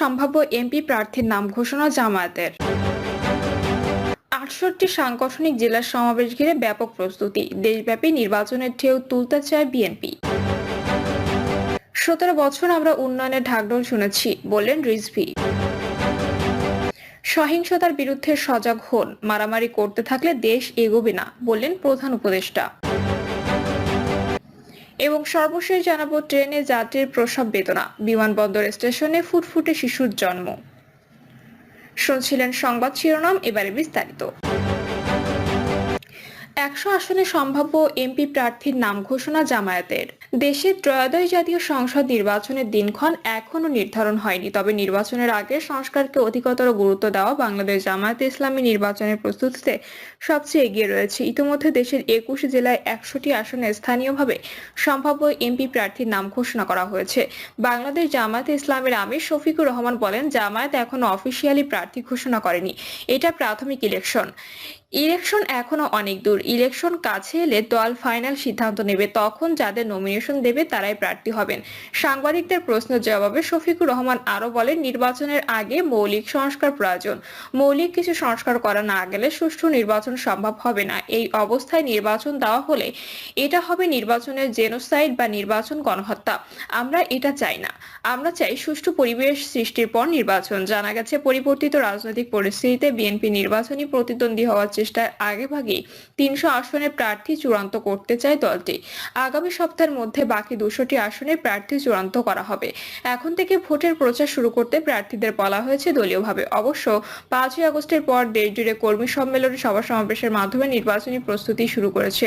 সম্ভাব্য এমপি প্রার্থীর নাম ঘোষণা জামায়াতের। ৬৮টি সাংগঠনিক জেলার সমাবেশ ঘিরে ব্যাপক প্রস্তুতি, দেশব্যাপী নির্বাচনের ঢেউ তুলতে চায় বিএনপি। ১৭ বছর আমরা উন্নয়নের ঢাকঢোল শুনেছি, বললেন রিজভী। সহিংসতার বিরুদ্ধে সজাগ হন, মারামারি করতে থাকলে দেশ এগোবে না, বললেন প্রধান উপদেষ্টা। এবং সর্বশেষ জানাবো ট্রেনে যাত্রীর প্রসব বেদনা, বিমানবন্দর স্টেশনে ফুটফুটে শিশুর জন্ম। শুনছিলেন সংবাদ শিরোনাম, এবারে বিস্তারিত। ১০০ আসনে সম্ভাব্য এমপি প্রার্থীর নাম ঘোষণা জামায়াতের। দেশের ত্রয়োদশ জাতীয় সংসদ নির্বাচনের দিনক্ষণ এখনো নির্ধারণ হয়নি, তবে নির্বাচনের আগে সংস্কারকে অধিকতর গুরুত্ব দেওয়া বাংলাদেশ জামায়াতে ইসলামী নির্বাচনের প্রস্তুতিতে সবচেয়ে এগিয়ে রয়েছে। ইতিমধ্যে দেশের ২১ জেলায় ১০০টি আসনে স্থানীয়ভাবে সম্ভাব্য এমপি প্রার্থীর নাম ঘোষণা করা হয়েছে। বাংলাদেশ জামায়াতে ইসলামের আমির শফিকুর রহমান বলেন, জামায়াত এখনো অফিসিয়ালি প্রার্থী ঘোষণা করেনি, এটা প্রাথমিক ইলেকশন এখনো অনেক দূর। ইলেকশন কাছে এলে দল ফাইনাল সিদ্ধান্ত নেবে, তখন যাদের নমিনেশন দেবে তারাই প্রার্থী হবেন। সাংবাদিকদের প্রশ্নের জবাবে শফিকুর রহমান আরো বলেন, নির্বাচনের আগে মৌলিক সংস্কার প্রয়োজন। মৌলিক কিছু সংস্কার করা না গেলে সুষ্ঠু নির্বাচন সম্ভব হবে না। এই অবস্থায় নির্বাচন দেওয়া হলে এটা হবে নির্বাচনের জেনোসাইড বা নির্বাচন গণহত্যা। আমরা এটা চাই না। আমরা চাই সুষ্ঠু পরিবেশ সৃষ্টির পর নির্বাচন। জানা গেছে, পরিবর্তিত রাজনৈতিক পরিস্থিতিতে বিএনপি নির্বাচনী প্রতিদ্বন্দ্বী হওয়ার চেষ্টায় আগেভাগেই ৩০০ আসনের প্রার্থী চূড়ান্ত করতে চায় দলটি। আগামী সপ্তাহের মধ্যে বাকি ২০০টি আসনের প্রার্থী চূড়ান্ত করা হবে। এখন থেকে ভোটের প্রচার শুরু করতে প্রার্থীদের বলা হয়েছে দলীয়ভাবে। অবশ্য ৫ই আগস্টের পর দেশজুড়ে কর্মী সম্মেলন, সভা সমাবেশের মাধ্যমে নির্বাচনী প্রস্তুতি শুরু করেছে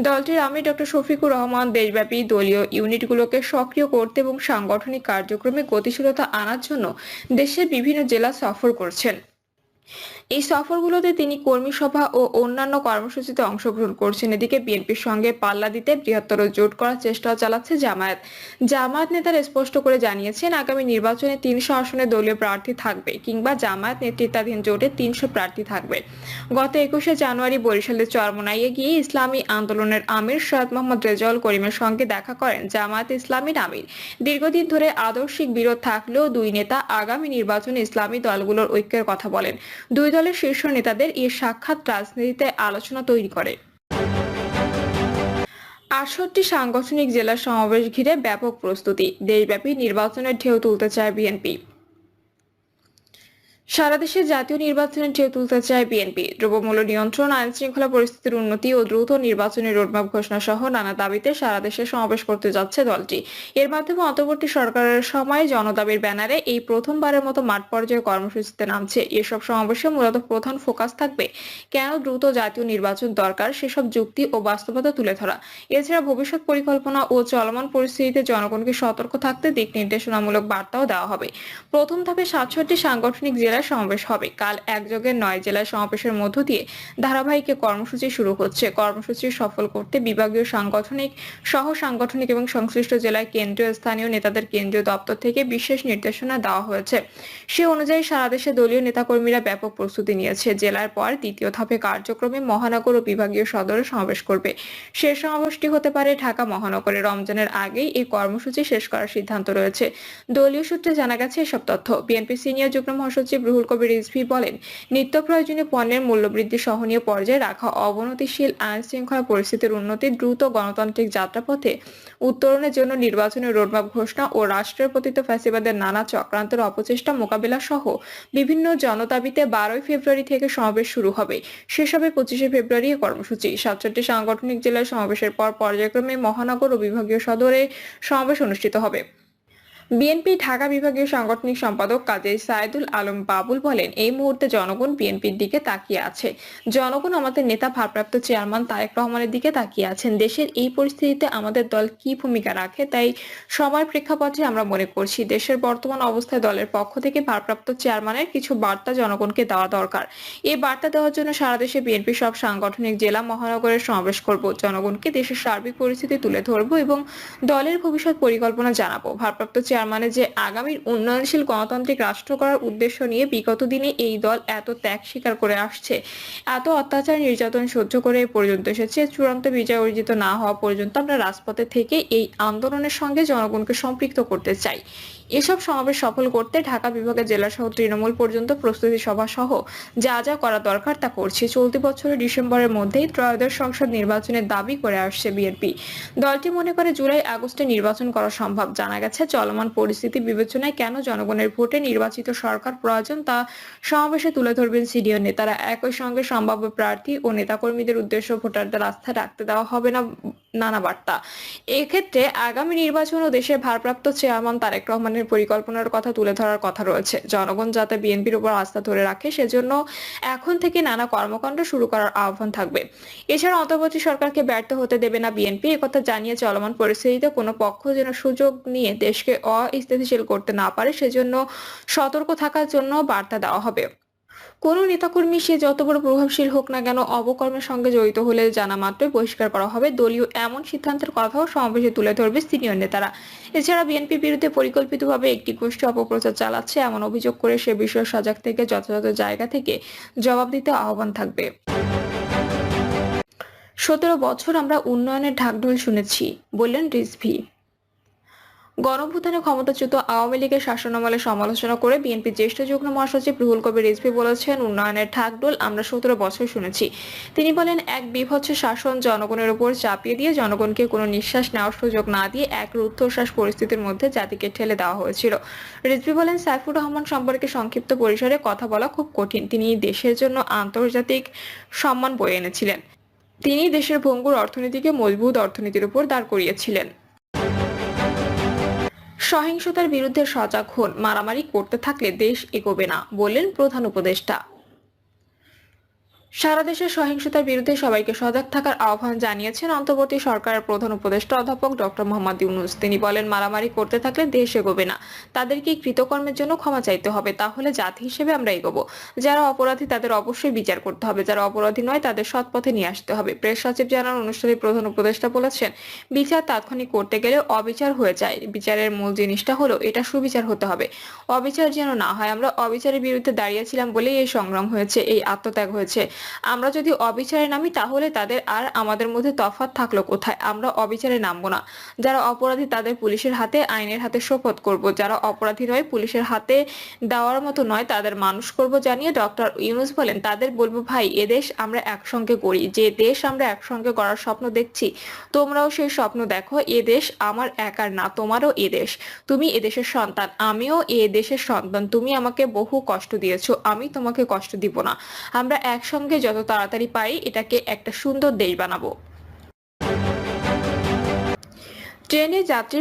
দলটির আমির ডক্টর শফিকুর রহমান। দেশব্যাপী দলীয় ইউনিটগুলোকে সক্রিয় করতে এবং সাংগঠনিক কার্যক্রমে গতিশীলতা আনার জন্য দেশের বিভিন্ন জেলা সফর করছেন। এই সফরগুলোতে তিনি কর্মী সভা ও অন্যান্য কর্মসূচিতে অংশগ্রহণ করছেন। এদিকে বিএনপির সঙ্গে পাল্লা দিতে বৃহত্তর জোট করার চেষ্টা চালাচ্ছে জামায়াত নেতারা স্পষ্ট করে জানিয়েছেন, আগামী নির্বাচনে ৩০০ আসনে দলীয় প্রার্থী থাকবে কিংবা জামায়াত নেতৃত্বাধীন জোটে ৩০০ প্রার্থী থাকবে। গত ২১শে জানুয়ারি বরিশালের চরমোনাইয়ে গিয়ে ইসলামী আন্দোলনের আমির সৈয়দ মোহাম্মদ রেজাউল করিমের সঙ্গে দেখা করেন জামায়াত ইসলামীর আমির। দীর্ঘদিন ধরে আদর্শিক বিরোধ থাকলেও দুই নেতা আগামী নির্বাচনে ইসলামী দলগুলোর ঐক্যের কথা বলেন। দুই দলের শীর্ষ নেতাদের এই সাক্ষাৎ রাজনীতিতে আলোচনা তৈরি করে। ৬৮টি সাংগঠনিক জেলার সমাবেশ ঘিরে ব্যাপক প্রস্তুতি, দেশব্যাপী নির্বাচনের ঢেউ তুলতে চায় বিএনপি। সারা দেশে জাতীয় নির্বাচনের ঢেউ তুলতে চায় বিএনপি। দ্রব্যমূল্য নিয়ন্ত্রণ, আইন শৃঙ্খলা পরিস্থিতির উন্নতি ও দ্রুত নির্বাচনের রোডম্যাপ ঘোষণা সহ নানা দাবিতে সারা দেশে সমাবেশ করতে যাচ্ছে দলটি। এর মাধ্যমে অন্তর্বর্তী সরকারের সময় জনদাবির ব্যানারে এই প্রথমবারের মতো মাঠ পর্যায়ে কর্মসূচিতে নামছে। এসব সমাবেশে মূলত প্রধান ফোকাস থাকবে কেন দ্রুত জাতীয় নির্বাচন দরকার সেসব যুক্তি ও বাস্তবতা তুলে ধরা। এছাড়া ভবিষ্যৎ পরিকল্পনা ও চলমান পরিস্থিতিতে জনগণকে সতর্ক থাকতে দিক নির্দেশনামূলক বার্তাও দেওয়া হবে। প্রথম ধাপে ৬৭টি সাংগঠনিক জেলায় সমাবেশ হবে। কাল একযোগে ৯ জেলায় সমাবেশের মধ্য দিয়ে ধারাবাহিক কর্মসূচি শুরু হচ্ছে। কর্মসূচি সফল করতে বিভাগীয় সাংগঠনিক, সহ সাংগঠনিক এবং সংশ্লিষ্ট জেলায় কেন্দ্রীয় স্থানীয় নেতাদের কেন্দ্রীয় দপ্তর থেকে বিশেষ নির্দেশনা দেওয়া হয়েছে। সে অনুযায়ী সারা দেশে দলীয় নেতাকর্মীরা ব্যাপক প্রস্তুতি নিয়েছে। জেলার পর দ্বিতীয় ধাপে কার্যক্রমে মহানগর ও বিভাগীয় সদরে সমাবেশ করবে। শেষ সমাবেশটি হতে পারে ঢাকা মহানগরে। রমজানের আগেই এই কর্মসূচি শেষ করার সিদ্ধান্ত রয়েছে। দলীয় সূত্রে জানা গেছে এসব তথ্য। বিএনপি সিনিয়র যুগ্ম মহাসচিব রুহুল কবির রিজভী বলেন, নিত্য প্রয়োজনীয় পণ্যের মূল্যবৃদ্ধি সহনীয় পর্যায়ে রাখা, অবনতিশীল আইন শৃঙ্খলা পরিস্থিতির উন্নতি, দ্রুত গণতান্ত্রিক যাত্রাপথে উত্তরণের জন্য নির্বাচনের রোডম্যাপ ঘোষণা ও রাষ্ট্রের পতিত ফ্যাসিবাদের নানা চক্রান্তের অপচেষ্টা মোকাবিলা সহ বিভিন্ন জনদাবিতে ১২ই ফেব্রুয়ারি থেকে সমাবেশ শুরু হবে। শেষ হবে ২৫শে ফেব্রুয়ারি কর্মসূচি। ৬৭টি সাংগঠনিক জেলায় সমাবেশের পর পর্যায়ক্রমে মহানগর ও বিভাগীয় সদরে সমাবেশ অনুষ্ঠিত হবে। বিএনপি ঢাকা বিভাগীয় সাংগঠনিক সম্পাদক কাজী সাইদুল আলম বাবুল বলেন, এই মুহূর্তে জনগণ বিএনপির দিকে তাকিয়ে আছে। জনগণ আমাদের নেতা ভারপ্রাপ্ত চেয়ারম্যান তারেক রহমানের দিকে তাকিয়ে আছেন। দেশের এই পরিস্থিতিতে আমাদের দল কি ভূমিকা রাখে তাই সময়ের প্রেক্ষাপটে আমরা মনে করছি দেশের বর্তমান অবস্থায় দলের পক্ষ থেকে ভারপ্রাপ্ত চেয়ারম্যানের কিছু বার্তা জনগণকে দেওয়া দরকার। এই বার্তা দেওয়ার জন্য সারা দেশে বিএনপি সব সাংগঠনিক জেলা মহানগরের সমাবেশ করব। জনগণকে দেশের সার্বিক পরিস্থিতি তুলে ধরব এবং দলের ভবিষ্যৎ পরিকল্পনা জানাবো। ভারপ্রাপ্ত চেয়ারম্যানের যে আগামীর উন্নয়নশীল গণতান্ত্রিক রাষ্ট্র করার উদ্দেশ্য নিয়ে বিগত দিনে এই দল এত ত্যাগ স্বীকার করে আসছে, এত অত্যাচার নির্যাতন সহ্য করে এ পর্যন্ত এসেছে, চূড়ান্ত বিজয় অর্জিত না হওয়া পর্যন্ত আমরা রাজপথে থেকে এই আন্দোলনের সঙ্গে জনগণকে সম্পৃক্ত করতে চাই। এসব সমাবেশ সফল করতে ঢাকা বিভাগের জেলা সহ তৃণমূল পর্যন্ত প্রস্তুতি সভা সহ যা যা করা দরকার তা করছে। চলতি বছরের ডিসেম্বরের মধ্যেই ত্রয়োদশ সংসদ নির্বাচনের দাবি করে আসছে বিএনপি। দলটি মনে করে জুলাই আগস্টে নির্বাচন করা সম্ভব। জানা গেছে, চলমান পরিস্থিতি বিবেচনায় কেন জনগণের ভোটে নির্বাচিত সরকার প্রয়োজন তা সমাবেশে তুলে ধরবেন সিনিয়র নেতারা। একই সঙ্গে সম্ভাব্য প্রার্থী ও নেতাকর্মীদের উদ্দেশ্য ভোটারদের আস্থা রাখতে দেওয়া হবে না নানা বার্তা। এক্ষেত্রে আগামী নির্বাচন ও দেশের ভারপ্রাপ্ত চেয়ারম্যান তারেক রহমানের পরিকল্পনার কথা তুলে ধরার কথা রয়েছে। জনগণ যাতে বিএনপির উপর আস্থা ধরে রাখে সেজন্য এখন থেকে নানা কর্মকাণ্ড শুরু করার আহ্বান থাকবে। এছাড়া অন্তর্বর্তী সরকারকে ব্যর্থ হতে দেবে না বিএনপি, একথা জানিয়ে চলমান পরিস্থিতিতে কোনো পক্ষ যেন সুযোগ নিয়ে দেশকে অস্থিতিশীল করতে না পারে সেজন্য সতর্ক থাকার জন্য বার্তা দেওয়া হবে। কোনো নেতাকর্মী সে যত বড় প্রভাবশীল হোক না কেন অপকর্মের সঙ্গে জড়িত হলে জানা মাত্রই বহিষ্কার করা হবে। দলীয় এমন সিদ্ধান্তের কথাও সমাবেশে তুলে ধরবে সিনিয়র নেতারা। এছাড়া বিএনপির বিরুদ্ধে পরিকল্পিতভাবে একটি গোষ্ঠী অপপ্রচার চালাচ্ছে এমন অভিযোগ করে সে বিষয়ে সজাগ থেকে যথাযথ জায়গা থেকে জবাব দিতে আহ্বান থাকবে। 17 বছর আমরা উন্নয়নের ঢাকঢোল শুনেছি, বললেন রিজভী। গণঅভ্যুত্থানে ক্ষমতাচ্যুত আওয়ামী লীগের শাসনামলে সমালোচনা করে বিএনপির জ্যেষ্ঠ যুগ্ম মহাসচিব রুহুল কবির রিজভী বলেছেন, উন্নয়নের ঢাকঢোল আমরা 17 বছর শুনেছি। তিনি বলেন, এক বীভৎস শাসন জনগণের উপর চাপিয়ে দিয়ে জনগণকে কোনো নিঃশ্বাস নেওয়ার সুযোগ না দিয়ে এক রুদ্ধশ্বাস পরিস্থিতির মধ্যে জাতিকে ঠেলে দেওয়া হয়েছিল। রিজভী বলেন, সাইফুর রহমান সম্পর্কে সংক্ষিপ্ত পরিসরে কথা বলা খুব কঠিন। তিনি দেশের জন্য আন্তর্জাতিক সম্মান বয়ে এনেছিলেন। তিনি দেশের ভঙ্গুর অর্থনীতিকে মজবুত অর্থনীতির উপর দাঁড় করিয়েছিলেন। সহিংসতার বিরুদ্ধে সজাগ হন, মারামারি করতে থাকলে দেশ এগোবে না, বললেন প্রধান উপদেষ্টা। সারা দেশে সহিংসতার বিরুদ্ধে সবাইকে সজাগ থাকার আহ্বান জানিয়েছেন অন্তর্বর্তী সরকারের প্রধান উপদেষ্টা অধ্যাপক ডক্টর মোহাম্মদ ইউনূস। তিনি বলেন, মারামারি করতে থাকলে দেশ এগোবে না, তাদেরকে কৃতকর্মের জন্য ক্ষমা চাইতে হবে, তাহলে জাতি হিসেবে আমরা এগোবো। যারা অপরাধী তাদের অবশ্যই বিচার করতে হবে, যারা অপরাধী নয় তাদের সৎ পথে নিয়ে আসতে হবে। প্রেস সচিব জানান, অনুষ্ঠানে প্রধান উপদেষ্টা বলেছেন, বিচার তাৎক্ষণিক করতে গেলে অবিচার হয়ে যায়। বিচারের মূল জিনিসটা হলো এটা সুবিচার হতে হবে, অবিচার যেন না হয়। আমরা অবিচারের বিরুদ্ধে দাঁড়িয়েছিলাম বলেই এই সংগ্রাম হয়েছে, এই আত্মত্যাগ হয়েছে। আমরা যদি অবিচারে নামি তাহলে তাদের আর আমাদের মধ্যে তফাৎ থাকলো কোথায়? আমরা অবিচারে নামবো না। যারা অপরাধী তাদের পুলিশের হাতে, আইনের হাতে সোপর্দ করব। যারা অপরাধী নয়, পুলিশের হাতে দেওয়ার মতো নয়, তাদের মানুষ করব। জানিয়ে ডক্টর ইউনূস বলেন, তাদের বলবো, ভাই, এদেশ আমরা একসঙ্গে গড়ি। যে দেশ আমরা একসঙ্গে গড়ার স্বপ্ন দেখছি, তোমরাও সেই স্বপ্ন দেখো। এ দেশ আমার একার না, তোমারও এ দেশ। তুমি এদেশের সন্তান, আমিও এ দেশের সন্তান। তুমি আমাকে বহু কষ্ট দিয়েছো, আমি তোমাকে কষ্ট দিব না। আমরা একসঙ্গে যত তাড়াতাড়ি পারি এটাকে একটা সুন্দর দেশ বানাবো। ট্রেনে যাত্রী